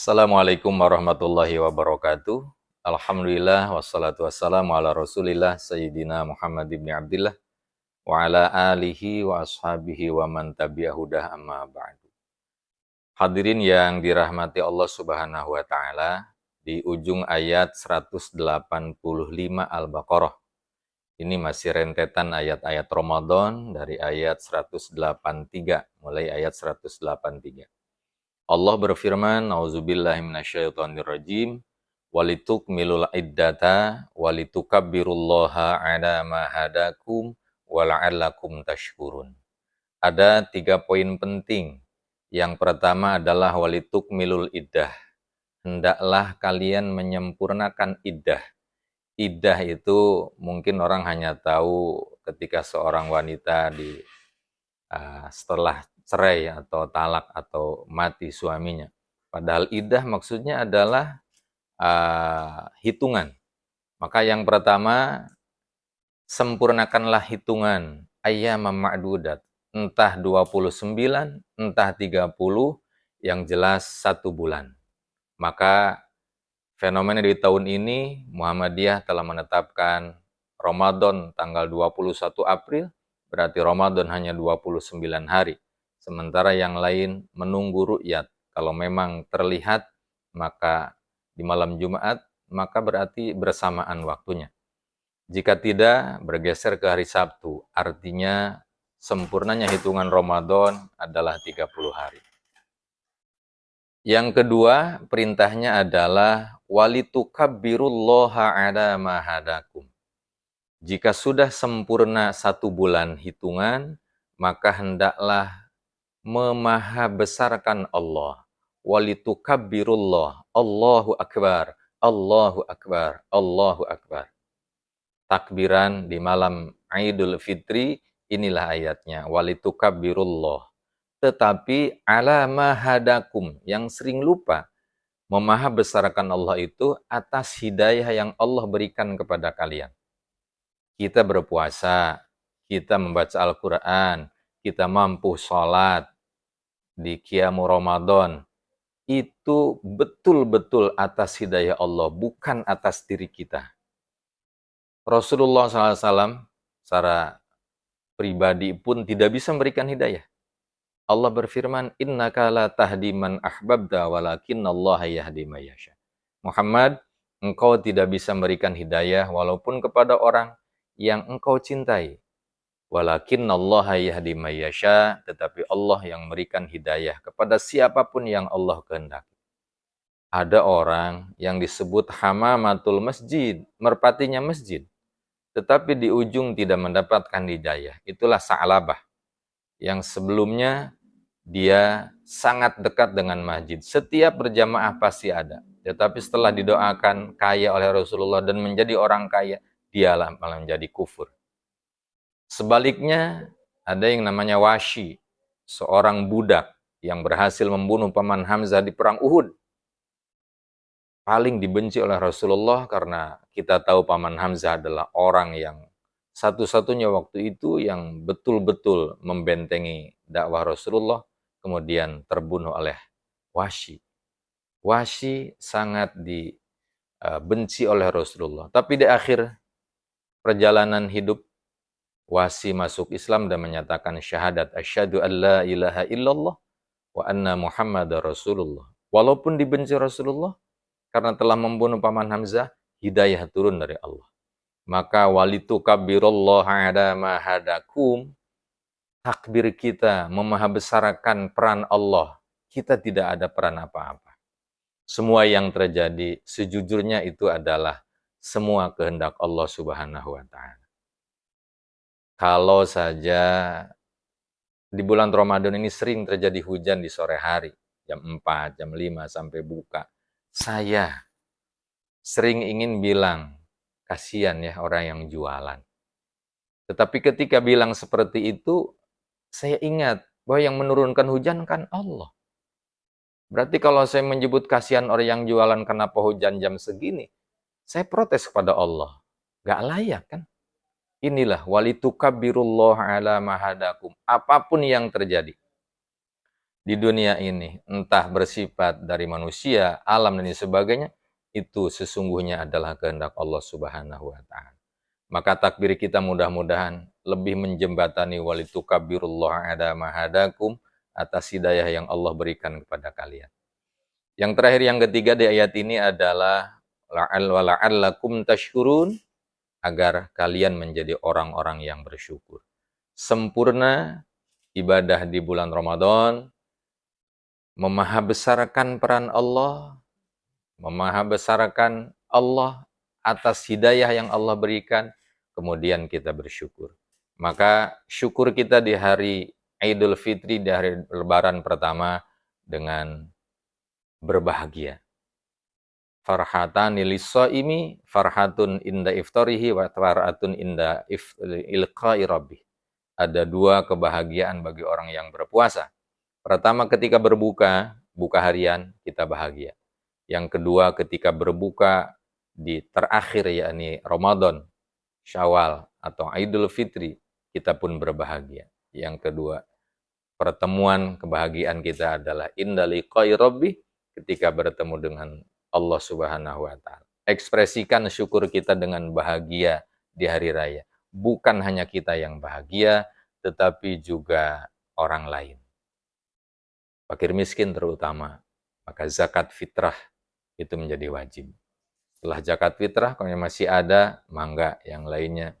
Assalamualaikum warahmatullahi wabarakatuh. Alhamdulillah wassalatu wassalamu ala Rasulillah Sayyidina Muhammad ibn Abdillah wa ala alihi wa ashabihi wa man tabi'ahudah amma ba'du. Hadirin yang dirahmati Allah Subhanahu wa taala, di ujung ayat 185 Al-Baqarah. Ini masih rentetan ayat-ayat Ramadan dari ayat 183, mulai ayat 183. Allah berfirman, Nauzubillahi minasyaitonirrajim, walitukmilul iddata walitukabbirullaha ala ma hadakum wala'allakum tashkurun. Ada 3 poin penting. Yang pertama adalah walitukmilul iddah. Hendaklah kalian menyempurnakan iddah. Iddah itu mungkin orang hanya tahu ketika seorang wanita setelah cerai atau talak atau mati suaminya. Padahal iddah maksudnya adalah hitungan. Maka yang pertama, sempurnakanlah hitungan ayyamam ma'dudat. Entah 29, entah 30, yang jelas 1 bulan. Maka fenomena di tahun ini, Muhammadiyah telah menetapkan Ramadan tanggal 21 April, berarti Ramadan hanya 29 hari. Sementara yang lain menunggu ru'yat. Kalau memang terlihat, maka di malam Jumat, maka berarti bersamaan waktunya. Jika tidak, bergeser ke hari Sabtu. Artinya, sempurnanya hitungan Ramadan adalah 30 hari. Yang kedua, perintahnya adalah walitukabbirullaha ala ma hadakum. Jika sudah sempurna 1 bulan hitungan, maka hendaklah memahabesarkan Allah. Walitukabbirullah, Allahu Akbar, Allahu Akbar, Allahu Akbar. Takbiran di malam Idul Fitri, inilah ayatnya, walitukabbirullah. Tetapi ala ma hadakum, yang sering lupa memahabesarkan Allah itu atas hidayah yang Allah berikan kepada kalian. Kita berpuasa, kita membaca Al-Quran, kita mampu sholat di Qiyamu Ramadan, itu betul-betul atas hidayah Allah, bukan atas diri kita. Rasulullah SAW secara pribadi pun tidak bisa memberikan hidayah. Allah berfirman, innaka la tahdi man ahbabta walakinallaha yahdi man yasha. Muhammad, engkau tidak bisa memberikan hidayah walaupun kepada orang yang engkau cintai. Walakinallaha yahdi man yasha, tetapi Allah yang memberikan hidayah kepada siapapun yang Allah kehendaki. Ada orang yang disebut hamamatul masjid, merpatinya masjid, tetapi di ujung tidak mendapatkan hidayah. Itulah Sa'labah, yang sebelumnya dia sangat dekat dengan masjid. Setiap berjamaah pasti ada. Tetapi setelah didoakan kaya oleh Rasulullah dan menjadi orang kaya, dialah malah menjadi kufur. Sebaliknya, ada yang namanya Washi, seorang budak yang berhasil membunuh Paman Hamzah di perang Uhud. Paling dibenci oleh Rasulullah karena kita tahu Paman Hamzah adalah orang yang satu-satunya waktu itu yang betul-betul membentengi dakwah Rasulullah, kemudian terbunuh oleh Washi. Washi sangat dibenci oleh Rasulullah. Tapi di akhir perjalanan hidup, Washi masuk Islam dan menyatakan syahadat asyhadu an la ilaha illallah wa anna Muhammadar Rasulullah. Walaupun dibenci Rasulullah karena telah membunuh Paman Hamzah, hidayah turun dari Allah. Maka walitukabbirallaha ala ma hadakum, takbir kita memahabesarkan peran Allah. Kita tidak ada peran apa-apa. Semua yang terjadi sejujurnya itu adalah semua kehendak Allah Subhanahu wa taala. Kalau saja di bulan Ramadan ini sering terjadi hujan di sore hari, jam 4, jam 5 sampai buka. Saya sering ingin bilang, kasihan ya orang yang jualan. Tetapi ketika bilang seperti itu, saya ingat bahwa yang menurunkan hujan kan Allah. Berarti kalau saya menyebut kasihan orang yang jualan kenapa hujan jam segini, saya protes kepada Allah. Gak layak kan? Inilah walitukabbirullaha ala ma hadakum. Apapun yang terjadi. di dunia ini, entah bersifat dari manusia, alam dan sebagainya, itu sesungguhnya adalah kehendak Allah Subhanahu wa taala. Maka takbir kita mudah-mudahan lebih menjembatani walitukabbirullah ada mahadakum atas hidayah yang Allah berikan kepada kalian. Yang terakhir, yang ketiga di ayat ini adalah la'allakum tashkurun, agar kalian menjadi orang-orang yang bersyukur. Sempurna ibadah di bulan Ramadan, memahabesarkan peran Allah, memahabesarkan Allah atas hidayah yang Allah berikan, kemudian kita bersyukur. Maka syukur kita di hari Idul Fitri, di hari Lebaran pertama, dengan berbahagia. Farhatani lis-shaimi, farhatun inda iftarihi wa farhatun inda ilqa'i rabbih. Ada dua kebahagiaan bagi orang yang berpuasa. Pertama, ketika berbuka, buka harian, kita bahagia. Yang kedua, ketika berbuka di terakhir, yakni Ramadan, Syawal, atau Idul Fitri, kita pun berbahagia. Yang kedua, pertemuan kebahagiaan kita adalah inda liqa'i rabbih, ketika bertemu dengan Allah Subhanahu wa taala. Ekspresikan syukur kita dengan bahagia di hari raya. Bukan hanya kita yang bahagia, tetapi juga orang lain. Fakir miskin terutama. Maka zakat fitrah itu menjadi wajib. Setelah zakat fitrah, kalau masih ada, mangga yang lainnya.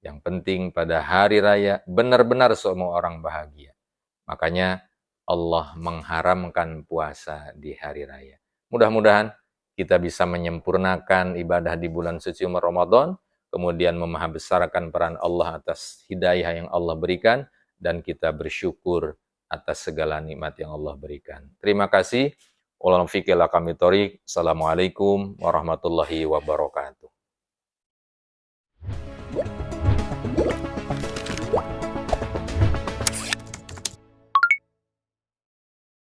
Yang penting pada hari raya, benar-benar semua orang bahagia. Makanya Allah mengharamkan puasa di hari raya. Mudah-mudahan kita bisa menyempurnakan ibadah di bulan suci Ramadan, kemudian memahabesarkan peran Allah atas hidayah yang Allah berikan, dan kita bersyukur atas segala nikmat yang Allah berikan. Terima kasih. Assalamualaikum warahmatullahi wabarakatuh.